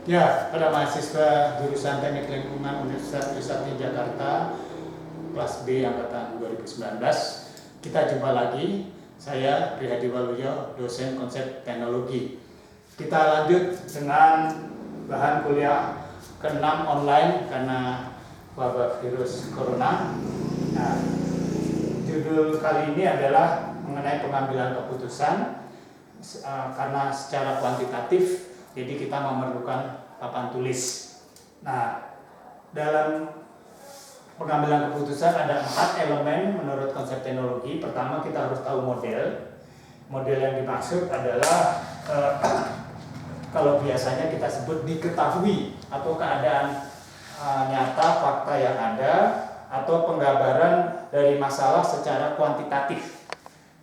Ya, pada mahasiswa jurusan Teknik Lingkungan Universitas Trisakti Jakarta, kelas B angkatan 2019, kita jumpa lagi. Saya Prihadi Waluyo, dosen konsep teknologi. Kita lanjut dengan bahan kuliah ke-6 online karena wabah virus corona. Nah, judul kali ini adalah mengenai pengambilan keputusan karena secara kuantitatif, jadi kita memerlukan papan tulis. Nah, dalam pengambilan keputusan ada 4 elemen menurut konsep teknologi. Pertama, kita harus tahu model. Model yang dimaksud adalah kalau biasanya kita sebut diketahui atau keadaan nyata, fakta yang ada, atau penggambaran dari masalah secara kuantitatif.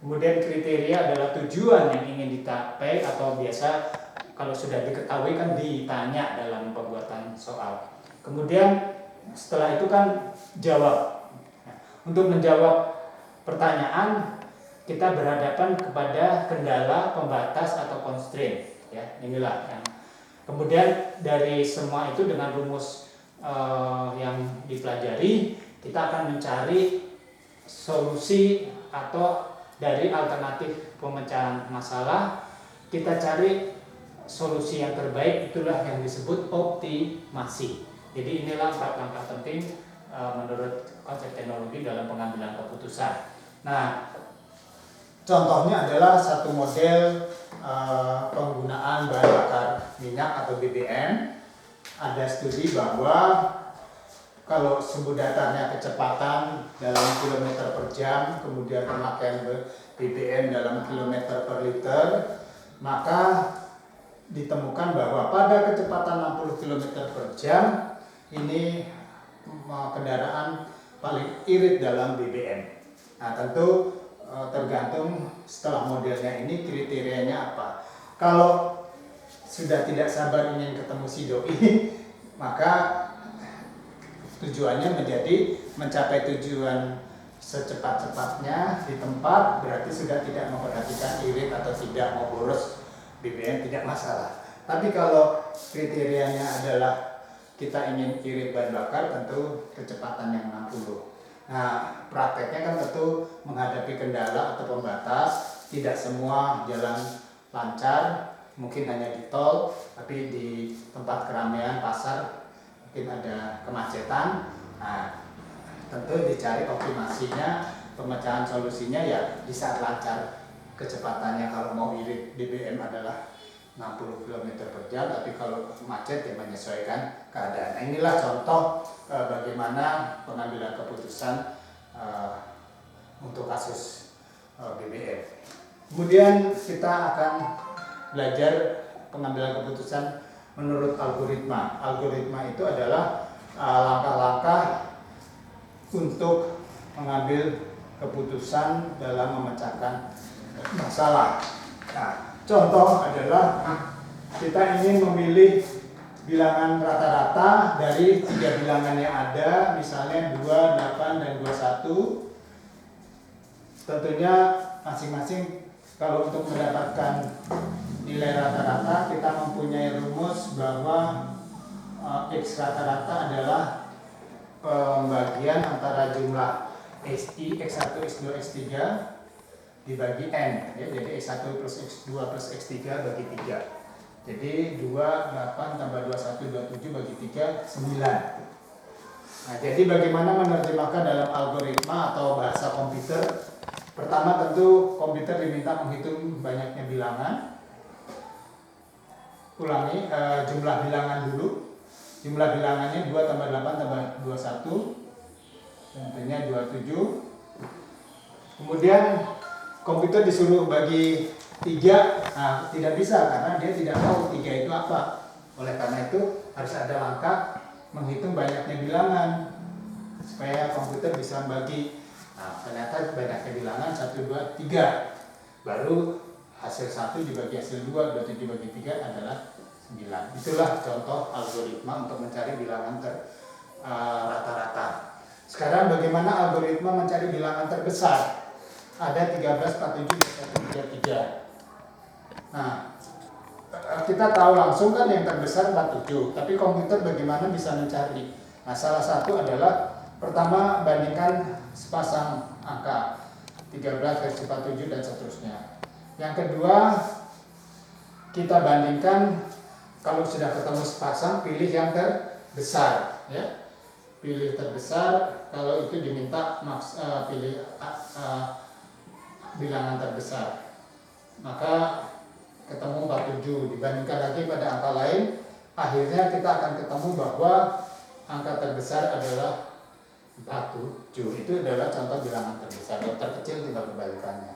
Kemudian kriteria adalah tujuan yang ingin dicapai atau biasa kalau sudah diketahui kan ditanya dalam pembuatan soal. Kemudian setelah itu kan jawab. Nah, untuk menjawab pertanyaan kita berhadapan kepada kendala, pembatas atau constraint. Ya, inilah yang. Kemudian dari semua itu dengan rumus yang dipelajari, kita akan mencari solusi atau dari alternatif pemecahan masalah, kita cari solusi yang terbaik, itulah yang disebut optimasi. Jadi inilah 4 langkah penting menurut konsep teknologi dalam pengambilan keputusan. Nah, contohnya adalah satu model penggunaan bahan bakar minyak atau BBM. Ada studi bahwa kalau sumbu datarnya kecepatan dalam kilometer per jam, kemudian pemakaian BBM dalam kilometer per liter, maka ditemukan bahwa pada kecepatan 60 km per jam, ini kendaraan paling irit dalam BBM. Nah, tentu tergantung setelah modelnya ini kriterianya apa. Kalau sudah tidak sabar ingin ketemu si doi, maka tujuannya menjadi mencapai tujuan secepat-cepatnya di tempat, berarti sudah tidak memperhatikan irit atau tidak, mau boros BBM tidak masalah. Tapi kalau kriterianya adalah kita ingin irit bahan bakar, tentu kecepatan yang 60. Nah, prakteknya kan tentu menghadapi kendala atau pembatas, tidak semua jalan lancar, mungkin hanya di tol, tapi di tempat keramaian pasar mungkin ada kemacetan. Nah, tentu dicari optimasinya, pemecahan solusinya ya di saat lancar kecepatannya. Kalau mau irit BBM adalah 60 km per jam, tapi kalau macet ya menyesuaikan keadaan. Nah, inilah contoh bagaimana pengambilan keputusan untuk kasus BBM. Kemudian kita akan belajar pengambilan keputusan menurut algoritma. Algoritma itu adalah langkah-langkah untuk mengambil keputusan dalam memecahkan masalah. Nah, contoh adalah kita ingin memilih bilangan rata-rata dari 3 bilangan yang ada, misalnya 2, 8, dan 21. Tentunya masing-masing kalau untuk mendapatkan nilai rata-rata kita mempunyai rumus bahwa X rata-rata adalah pembagian antara jumlah XI, X1, X2, X3 dibagi N, ya, jadi X1 plus X2 plus X3 bagi 3. Jadi 2, 8 tambah 21, 27 bagi 3, 9. Nah, jadi bagaimana menerjemahkan dalam algoritma atau bahasa komputer? Pertama, tentu komputer diminta menghitung banyaknya bilangan. Ulangi, jumlah bilangan dulu. Jumlah bilangannya 2 tambah 8 tambah 21, tentunya 27. Kemudian komputer disuruh bagi 3, nah tidak bisa karena dia tidak tahu 3 itu apa. Oleh karena itu harus ada langkah menghitung banyaknya bilangan supaya komputer bisa membagi. Nah, ternyata banyaknya bilangan 1, 2, 3. Baru hasil 1 dibagi hasil 2, 27 bagi 3 adalah 9. Itulah contoh algoritma untuk mencari bilangan rata-rata. Sekarang bagaimana algoritma mencari bilangan terbesar? Ada 13, 47, 1, 3, 3. Nah, kita tahu langsung kan yang terbesar 47, tapi komputer bagaimana bisa mencari? Nah, salah satu adalah pertama bandingkan sepasang angka 13 versi 47 dan seterusnya. Yang kedua, kita bandingkan kalau sudah ketemu sepasang, pilih yang terbesar, ya. Pilih terbesar, kalau itu diminta pilih bilangan terbesar. Maka ketemu 47, dibandingkan lagi pada angka lain, akhirnya kita akan ketemu bahwa angka terbesar adalah 47. Itu adalah contoh bilangan terbesar. Yang terkecil tinggal kebalikannya.